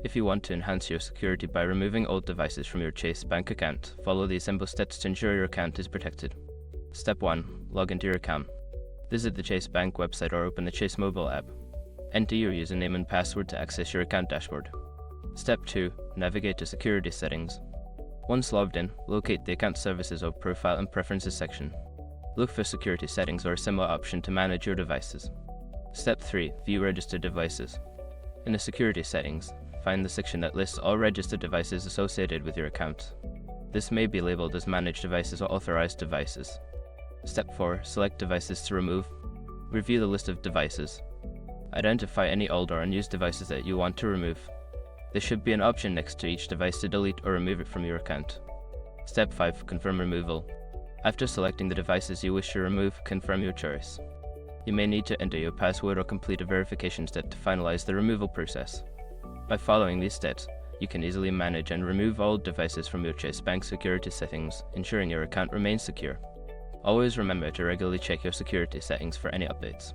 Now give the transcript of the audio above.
If you want to enhance your security by removing old devices from your Chase Bank account, follow these simple steps to ensure your account is protected. Step 1. Log into your account. Visit the Chase Bank website or open the Chase mobile app. Enter your username and password to access your account dashboard. Step 2. Navigate to Security Settings. Once logged in, locate the Account Services or Profile and Preferences section. Look for Security Settings or a similar option to manage your devices. Step 3. View Registered Devices. In the Security Settings, find the section that lists all registered devices associated with your account. This may be labeled as Managed Devices or Authorized Devices. Step 4. Select devices to remove. Review the list of devices. Identify any old or unused devices that you want to remove. There should be an option next to each device to delete or remove it from your account. Step 5. Confirm removal. After selecting the devices you wish to remove, confirm your choice. You may need to enter your password or complete a verification step to finalize the removal process. By following these steps, you can easily manage and remove old devices from your Chase Bank security settings, ensuring your account remains secure. Always remember to regularly check your security settings for any updates.